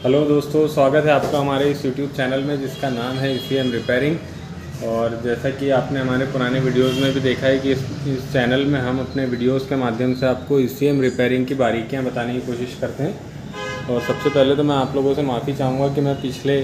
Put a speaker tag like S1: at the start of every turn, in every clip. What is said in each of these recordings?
S1: Hello दोस्तों, स्वागत है आपका हमारे इस यूट्यूब चैनल में जिसका नाम है ईसीएम रिपेयरिंग। और जैसा कि आपने हमारे पुराने वीडियोस में भी देखा है कि इस चैनल में हम अपने वीडियोस के माध्यम से आपको ईसीएम रिपेयरिंग की बारीकियां बताने की कोशिश करते हैं। और सबसे पहले तो मैं आप लोगों से माफ़ी चाहूँगा कि मैं पिछले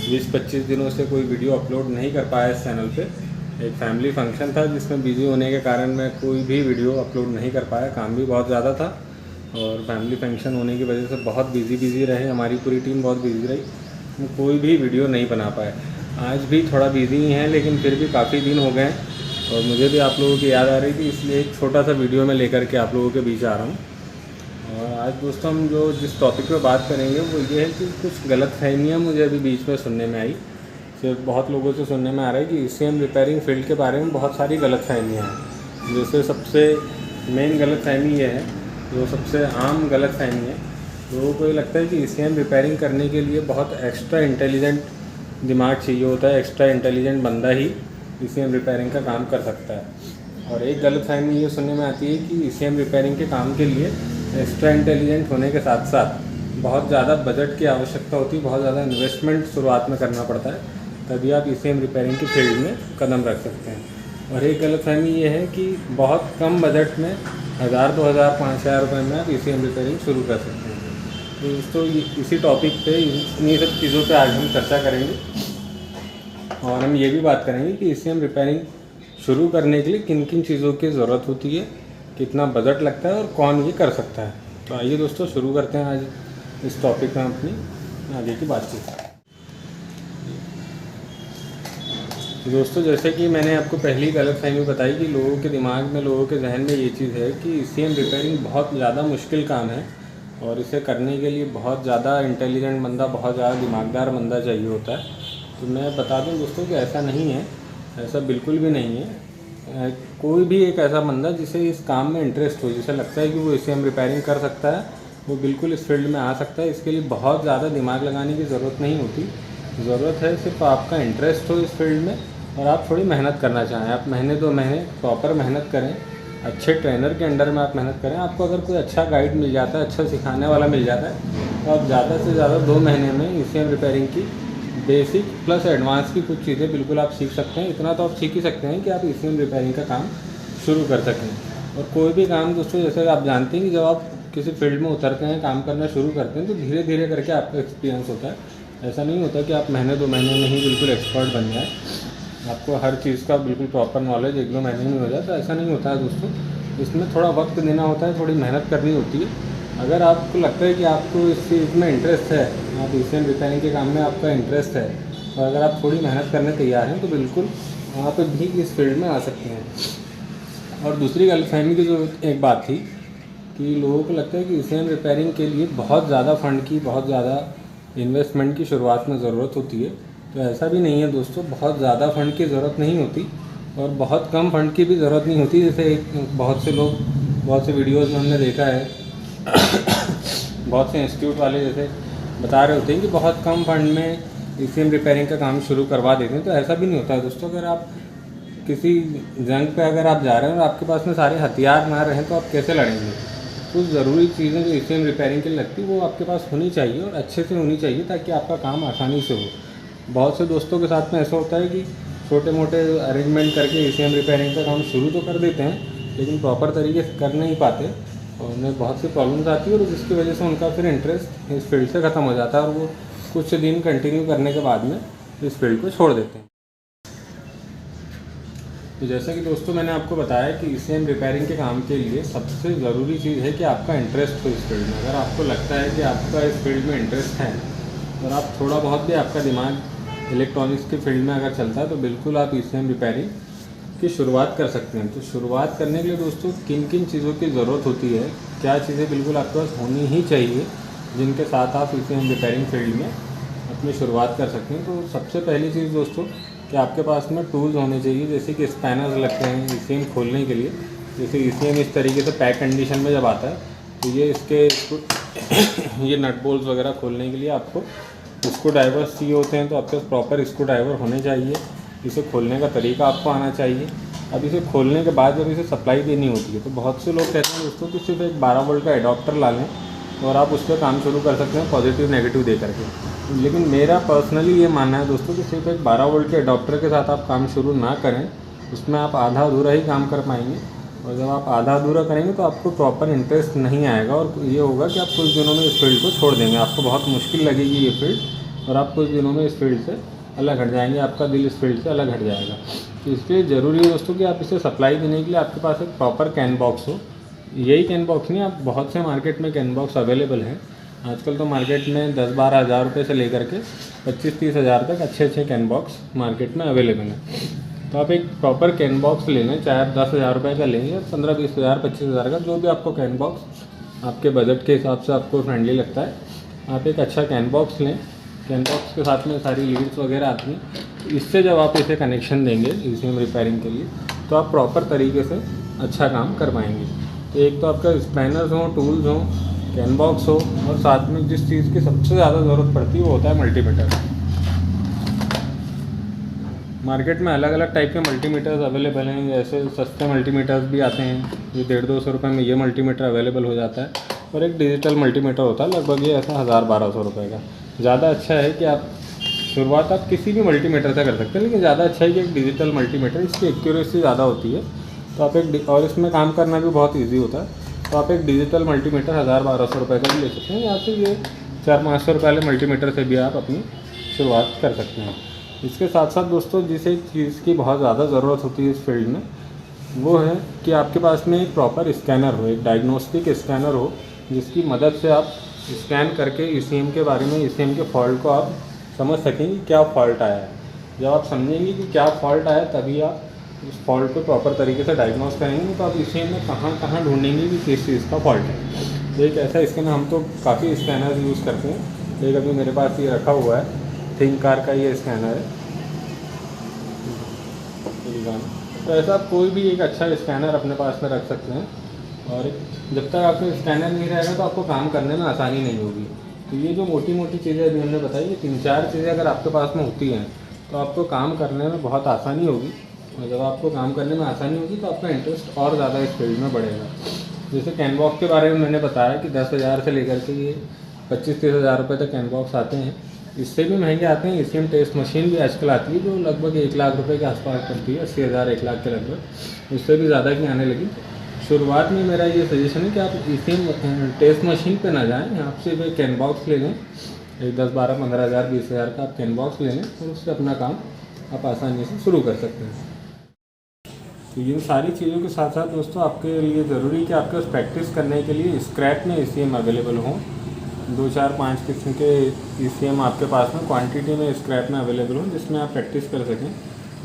S1: 20-25 दिनों से कोई वीडियो अपलोड नहीं कर पाया इस चैनल पर। एक फैमिली फंक्शन था जिसमें बिज़ी होने के कारण मैं कोई भी वीडियो अपलोड नहीं कर पाया। काम भी बहुत ज़्यादा था और फैमिली फंक्शन होने की वजह से बहुत बिज़ी रहे, हमारी पूरी टीम बहुत बिज़ी रही, हम कोई भी वीडियो नहीं बना पाए। आज भी थोड़ा बिज़ी ही हैं लेकिन फिर भी काफ़ी दिन हो गए हैं और मुझे भी आप लोगों की याद आ रही थी, इसलिए एक छोटा सा वीडियो मैं लेकर के आप लोगों के बीच आ रहा हूँ। और आज दोस्तों हम जिस टॉपिक पे बात करेंगे वो ये है कि कुछ गलतफहमियाँ मुझे अभी बीच में सुनने में आई। सिर्फ बहुत लोगों से सुनने में आ रहा है कि ईसीएम रिपेयरिंग फील्ड के बारे में बहुत सारी गलतफहमियाँ हैं। जैसे सबसे मेन गलतफहमी ये है, जो सबसे आम गलतफहमी है, लोगों को ये लगता है कि ईसीएम रिपेयरिंग करने के लिए बहुत एक्स्ट्रा इंटेलिजेंट दिमाग चाहिए होता है, एक्स्ट्रा इंटेलिजेंट बंदा ही ईसीएम रिपेयरिंग का काम कर सकता है। और एक गलतफहमी ये सुनने में आती है कि ईसीएम रिपेयरिंग के काम के लिए एक्स्ट्रा इंटेलिजेंट होने के साथ साथ बहुत ज़्यादा बजट की आवश्यकता होती है, बहुत ज़्यादा इन्वेस्टमेंट शुरुआत में करना पड़ता है, तभी आप ईसीएम रिपेयरिंग की फील्ड में कदम रख सकते हैं। और एक गलतफहमी ये है कि बहुत कम बजट में 1000, 2000, 5000 रुपये में आप ईसीएम रिपेयरिंग शुरू कर सकते हैं। तो दोस्तों इसी टॉपिक पे, इन्हीं सब चीज़ों पे आज हम चर्चा करेंगे और हम ये भी बात करेंगे कि ईसीएम रिपेयरिंग शुरू करने के लिए किन किन चीज़ों की ज़रूरत होती है, कितना बजट लगता है और कौन ये कर सकता है। तो आइए दोस्तों शुरू करते हैं आज इस टॉपिक में अपनी आगे की बातचीत। दोस्तों जैसे कि मैंने आपको पहली गलतफहमी बताई कि लोगों के दिमाग में, लोगों के जहन में ये चीज़ है कि ईसीएम रिपेयरिंग बहुत ज़्यादा मुश्किल काम है और इसे करने के लिए बहुत ज़्यादा इंटेलिजेंट बंदा, बहुत ज़्यादा दिमागदार बंदा चाहिए होता है। तो मैं बता दूं दोस्तों कि ऐसा नहीं है, ऐसा बिल्कुल भी नहीं है। कोई भी एक ऐसा बंदा जिसे इस काम में इंटरेस्ट हो, जिसे लगता है कि वो ईसीएम रिपेयरिंग कर सकता है, वो बिल्कुल इस फील्ड में आ सकता है। इसके लिए बहुत ज़्यादा दिमाग लगाने की ज़रूरत नहीं होती। ज़रूरत है सिर्फ आपका इंटरेस्ट हो इस फील्ड में और आप थोड़ी मेहनत करना चाहें। आप महीने 2 महीने प्रॉपर मेहनत करें, अच्छे ट्रेनर के अंडर में आप मेहनत करें। आपको अगर कोई अच्छा गाइड मिल जाता है, अच्छा सिखाने वाला मिल जाता है, तो आप ज़्यादा से ज़्यादा 2 महीने में ईसीएम रिपेयरिंग की बेसिक प्लस एडवांस की कुछ चीज़ें बिल्कुल आप सीख सकते हैं। इतना तो आप सीख ही सकते हैं कि आप ईसीएम रिपेयरिंग का काम शुरू कर सकें। और कोई भी काम दोस्तों, जैसे आप जानते हैं कि जब आप किसी फील्ड में उतरते हैं, काम करना शुरू करते हैं, तो धीरे धीरे करके आपका एक्सपीरियंस होता है। ऐसा नहीं होता कि आप महीने 2 महीने में ही बिल्कुल एक्सपर्ट बन जाए, आपको हर चीज़ का बिल्कुल प्रॉपर नॉलेज 1-2 महीने में हो जाए, तो ऐसा नहीं होता है दोस्तों। इसमें थोड़ा वक्त देना होता है, थोड़ी मेहनत करनी होती है। अगर आपको लगता है कि आपको इस चीज़ में इंटरेस्ट है, आप ईसीएम रिपेयरिंग के काम में आपका इंटरेस्ट है और अगर आप थोड़ी मेहनत करने तैयार हैं, तो बिल्कुल आप भी इस फील्ड में आ सकते हैं। और दूसरी गलतफहमी की जो एक बात थी कि लोगों को लगता है कि ईसीएम रिपेयरिंग के लिए बहुत ज़्यादा फंड की, बहुत ज़्यादा इन्वेस्टमेंट की शुरुआत में ज़रूरत होती है। तो ऐसा भी नहीं है दोस्तों, बहुत ज़्यादा फ़ंड की ज़रूरत नहीं होती और बहुत कम फंड की भी ज़रूरत नहीं होती। जैसे बहुत से लोग, बहुत से वीडियोस में हमने देखा है बहुत से इंस्टीट्यूट वाले जैसे बता रहे होते हैं कि बहुत कम फंड में ईसीएम रिपेयरिंग का काम शुरू करवा देते हैं। तो ऐसा भी नहीं होता है दोस्तों। अगर आप किसी जंग पे अगर आप जा रहे हैं और आपके पास में सारे हथियार ना रहें तो आप कैसे लड़ेंगे। कुछ ज़रूरी चीज़ें जो ईसीएम रिपेयरिंग के लिए लगती है वो आपके पास होनी चाहिए और अच्छे से होनी चाहिए, ताकि आपका काम आसानी से हो। बहुत से दोस्तों के साथ में ऐसा होता है कि छोटे मोटे अरेंजमेंट करके ईसीएम रिपेयरिंग का काम शुरू तो कर देते हैं, लेकिन प्रॉपर तरीके से कर नहीं पाते और उन्हें बहुत सी प्रॉब्लम्स आती है और जिसकी वजह से उनका फिर इंटरेस्ट इस फील्ड से ख़त्म हो जाता है और वो कुछ दिन कंटिन्यू करने के बाद में इस फील्ड को छोड़ देते हैं। तो जैसा कि दोस्तों मैंने आपको बताया कि ईसीएम रिपेयरिंग के काम के लिए सबसे ज़रूरी चीज़ है कि आपका इंटरेस्ट हो इस फील्ड में। अगर आपको लगता है कि आपका इस फील्ड में इंटरेस्ट है और आप थोड़ा बहुत भी आपका दिमाग इलेक्ट्रॉनिक्स की फील्ड में अगर चलता है, तो बिल्कुल आप ईसीएम रिपेयरिंग की शुरुआत कर सकते हैं। तो शुरुआत करने के लिए दोस्तों किन किन चीज़ों की ज़रूरत होती है, क्या चीज़ें बिल्कुल आपके पास होनी ही चाहिए जिनके साथ आप ईसीएम रिपेयरिंग फील्ड में अपनी शुरुआत कर सकते हैं। तो सबसे पहली चीज़ दोस्तों कि आपके पास में टूल्स होने चाहिए, जैसे कि स्पैनर्स लगते हैं ईसीएम खोलने के लिए। जैसे ईसीएम इस तरीके से पैक कंडीशन में जब आता है, तो ये इसके ये नट बोल्ट वगैरह खोलने के लिए आपको स्क्रू ड्राइवर्स चाहिए होते हैं। तो आपके पास प्रॉपर स्क्रू ड्राइवर होने चाहिए। इसे खोलने का तरीका आपको आना चाहिए। अब इसे खोलने के बाद जब इसे सप्लाई देनी होती है, तो बहुत से लोग कहते हैं दोस्तों कि सिर्फ एक 12 वोल्ट का एडाप्टर ला लें और आप उस पर काम शुरू कर सकते हैं पॉजिटिव नेगेटिव दे करके। लेकिन मेरा पर्सनली ये मानना है दोस्तों कि सिर्फ एक 12 वोल्ट के अडॉप्टर के साथ आप काम शुरू ना करें, उसमें आप आधा अधूरा ही काम कर पाएंगे। और जब आप आधा अधूरा करेंगे तो आपको प्रॉपर इंटरेस्ट नहीं आएगा और ये होगा कि आप कुछ दिनों में इस फील्ड को छोड़ देंगे, आपको बहुत मुश्किल लगेगी ये फील्ड और आप कुछ दिनों में इस फील्ड से अलग हट जाएंगे, आपका दिल इस फील्ड से अलग हट जाएगा। तो इसलिए ज़रूरी है दोस्तों कि आप इसे सप्लाई देने के लिए आपके पास एक प्रॉपर कैन बॉक्स हो। यही कैन बॉक्स नहीं, आप बहुत से मार्केट में कैन बॉक्स अवेलेबल हैं आजकल। तो मार्केट में 10-12 हज़ार रुपये से लेकर के 25-30 हज़ार तक अच्छे कैन बॉक्स मार्केट में अवेलेबल हैं। तो आप एक प्रॉपर कैन बॉक्स ले लें, चाहे आप 10,000 रुपये का लेंगे, 15-20 हज़ार 25 हज़ार का, जो भी आपको कैन बॉक्स आपके बजट के हिसाब से आपको फ्रेंडली लगता है, आप एक अच्छा कैन बॉक्स लें। कैन बॉक्स के साथ में सारी लीड्स वगैरह आती हैं। इससे जब आप इसे कनेक्शन देंगे ECM रिपेयरिंग के लिए तो आप प्रॉपर तरीके से अच्छा काम कर पाएंगे। तो एक तो आपका स्पैनर्स हों, टूल्स हों, कैन बॉक्स हो और साथ में जिस चीज़ की सबसे ज़्यादा ज़रूरत पड़ती है वो होता है मल्टीमीटर। मार्केट में अलग अलग टाइप के मल्टीमीटर्स अवेलेबल हैं, जैसे सस्ते मल्टीमीटर्स भी आते हैं, ये 150-200 रुपये में ये मल्टीमीटर अवेलेबल हो जाता है। और एक डिजिटल मल्टीमीटर होता है लगभग ये ऐसा 1000-1200 रुपये का। ज़्यादा अच्छा है कि आप शुरुआत आप किसी भी मल्टीमीटर से कर सकते हैं, लेकिन ज़्यादा अच्छा है कि एक डिजिटल मल्टीमीटर, इसकी एक्यूरेसी ज़्यादा होती है। तो आप एक और इसमें काम करना भी बहुत ईजी होता है। तो आप एक डिजिटल मल्टीमीटर 1000-1200 रुपये का भी ले सकते हैं, या फिर ये 400-500 रुपये वाले मल्टीमीटर से भी आप अपनी शुरुआत कर सकते हैं। इसके साथ साथ दोस्तों जिस एक चीज़ की बहुत ज़्यादा ज़रूरत होती है इस फील्ड में, वो है कि आपके पास में एक प्रॉपर स्कैनर हो, एक डायग्नोस्टिक स्कैनर हो, जिसकी मदद से आप स्कैन करके ECM के बारे में, ECM के फॉल्ट को आप समझ सकेंगे क्या फॉल्ट आया है। जब आप समझेंगे कि क्या फॉल्ट आया तभी आप उस फॉल्ट को प्रॉपर तरीके से डायग्नोस करेंगे। तो आप ECM में कहाँ ढूंढेंगे कि किस चीज़ का फॉल्ट है। तो एक ऐसा स्कैनर, हम तो काफ़ी स्कैनर यूज़ करते हैं, एक अभी मेरे पास ये रखा हुआ है, थिंकार का ये स्कैनर है। तो ऐसा आप कोई भी एक अच्छा स्कैनर अपने पास में रख सकते हैं, और जब तक आपके स्कैनर नहीं रहेगा तो आपको काम करने में आसानी नहीं होगी। तो ये जो मोटी मोटी चीज़ें अभी हमने बताई, ये 3-4 चीज़ें अगर आपके पास में होती हैं तो आपको काम करने में बहुत आसानी होगी। और जब आपको काम करने में आसानी होगी तो आपका इंटरेस्ट और ज़्यादा इस फील्ड में बढ़ेगा। जैसे कैन बॉक्स के बारे में मैंने बताया कि 10,000 से लेकर के ये 25-30 हज़ार रुपये तक कैन बॉक्स आते हैं। इससे भी महंगे आते हैं ECM टेस्ट मशीन भी आजकल आती है, जो लगभग 1 लाख रुपये के आसपास पड़ती है, 80,000 1 लाख के लगभग, उससे भी ज़्यादा की आने लगी। शुरुआत में मेरा ये सजेशन है कि आप ECM टेस्ट मशीन पे ना जाएं, आप सिर्फ एक कैन बॉक्स ले लें, एक 10-12-15 हज़ार 20 हज़ार का आप कैन बॉक्स ले लें और उससे अपना काम आप आसानी से शुरू कर सकते हैं। तो ये सारी चीज़ों के साथ साथ दोस्तों आपके लिए ज़रूरी है कि आपके पास प्रैक्टिस करने के लिए स्क्रैप में ECM अवेलेबल हों। 2-4-5 किस्म के ECM आपके पास में क्वांटिटी में स्क्रैप में अवेलेबल हों, जिसमें आप प्रैक्टिस कर सकें।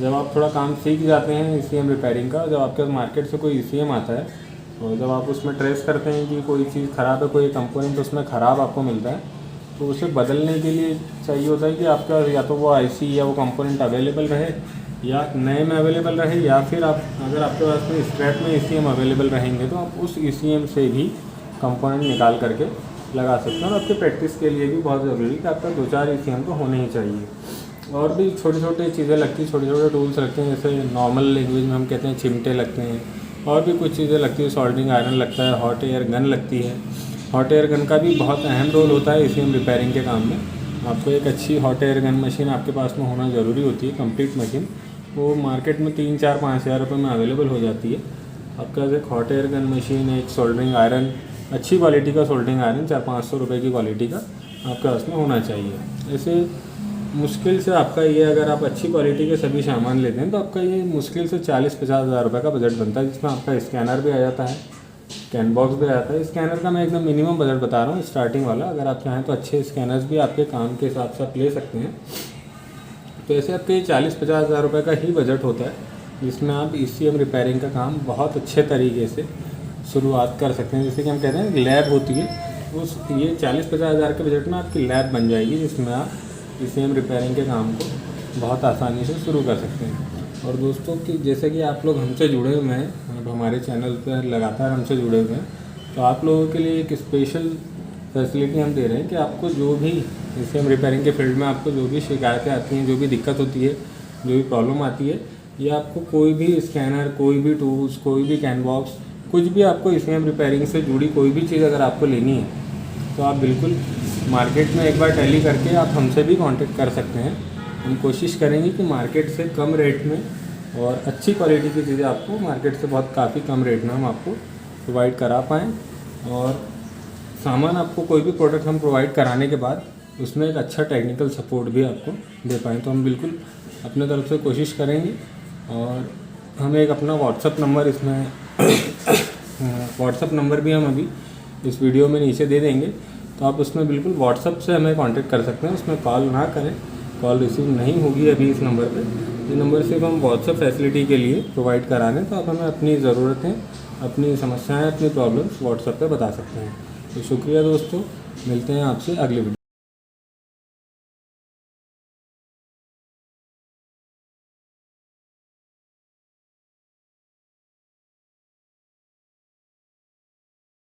S1: जब आप थोड़ा काम सीख जाते हैं ECM रिपेयरिंग का, जब आपके मार्केट से कोई ECM आता है और जब आप उसमें ट्रेस करते हैं कि कोई चीज़ ख़राब है, कोई कंपोनेंट उसमें ख़राब आपको मिलता है, तो उसे बदलने के लिए चाहिए होता है कि आपका या तो वो IC या वो कंपोनेंट अवेलेबल रहे, या नए में अवेलेबल रहे, या फिर आप अगर आपके पास में स्क्रैप में ECM अवेलेबल रहेंगे तो आप उस ECM से भी कंपोनेंट निकाल करके लगा सकते हैं। और आपके प्रैक्टिस के लिए भी बहुत ज़रूरी है कि आपका 2-4 ECM तो होने ही चाहिए। और भी छोटी छोटी चीज़ें लगती हैं, छोटे छोटे टूल्स लगते हैं, जैसे नॉर्मल लैंग्वेज में हम कहते हैं चिमटे लगते हैं, और भी कुछ चीज़ें लगती है, सोल्डरिंग आयरन लगता है, हॉट एयर गन लगती है। हॉट एयर गन का भी बहुत अहम रोल होता है ECM रिपेयरिंग के काम में। आपको एक अच्छी हॉट एयर गन मशीन आपके पास में होना ज़रूरी होती है, कंप्लीट मशीन। वो मार्केट में 3-4-5 हज़ार रुपये में अवेलेबल हो जाती है। आपके पास एक हॉट एयर गन मशीन, एक सोल्डरिंग आयरन, अच्छी क्वालिटी का सोल्डरिंग आयरन 400-500 रुपये की क्वालिटी का आपके पास में होना चाहिए। ऐसे मुश्किल से आपका ये, अगर आप अच्छी क्वालिटी के सभी सामान लेते हैं तो आपका ये मुश्किल से 40-50 हज़ार रुपये का बजट बनता है, जिसमें आपका स्कैनर भी आ जाता है, कैन बॉक्स भी आ जाता है। स्कैनर का मैं एकदम मिनिमम बजट बता रहा हूँ, स्टार्टिंग वाला। अगर आप चाहें तो अच्छे स्कैनर्स भी आपके काम के हिसाब से आप ले सकते हैं। तो ऐसे आपके 40-50 हज़ार रुपये का ही बजट होता है, जिसमें आप ECM रिपेयरिंग का काम बहुत अच्छे तरीके से शुरुआत कर सकते हैं। जैसे कि हम कहते हैं लैब होती है, उस ये 40-50 हज़ार के बजट में आपकी लैब बन जाएगी, जिसमें आप ECM रिपेयरिंग के काम को बहुत आसानी से शुरू कर सकते हैं। और दोस्तों कि जैसे कि आप लोग हमसे जुड़े हुए हैं, अब हमारे चैनल पर लगातार हमसे जुड़े हुए हैं, तो आप लोगों के लिए एक स्पेशल फैसिलिटी हम दे रहे हैं कि आपको जो भी ECM रिपेयरिंग के फील्ड में आपको जो भी शिकायतें आती हैं, जो भी दिक्कत होती है, जो भी प्रॉब्लम आती है, या आपको कोई भी स्कैनर, कोई भी टूल्स, कोई भी कैन बॉक्स, कुछ भी आपको ECM रिपेयरिंग से जुड़ी कोई भी चीज़ अगर आपको लेनी है, तो आप बिल्कुल मार्केट में एक बार टैली करके आप हमसे भी कांटेक्ट कर सकते हैं। हम कोशिश करेंगे कि मार्केट से कम रेट में और अच्छी क्वालिटी की चीज़ें आपको मार्केट से बहुत काफ़ी कम रेट में हम आपको प्रोवाइड करा पाएँ। और सामान आपको कोई भी प्रोडक्ट हम प्रोवाइड कराने के बाद उसमें एक अच्छा टेक्निकल सपोर्ट भी आपको दे पाएँ। तो हम बिल्कुल अपने तरफ से कोशिश करेंगे। और हमें एक अपना व्हाट्सअप नंबर इसमें व्हाट्सअप नंबर भी हम अभी इस वीडियो में नीचे दे देंगे, तो आप उसमें बिल्कुल व्हाट्सअप से हमें कांटेक्ट कर सकते हैं। उसमें कॉल ना करें, कॉल रिसीव नहीं होगी अभी इस नंबर पे। ये नंबर सिर्फ हम व्हाट्सअप फैसिलिटी के लिए प्रोवाइड करा रहे हैं। तो आप हमें अपनी ज़रूरतें, अपनी समस्याएं, अपनी प्रॉब्लम्स व्हाट्सअप पे बता सकते हैं। तो शुक्रिया दोस्तों, मिलते हैं आपसे अगली वीडियो।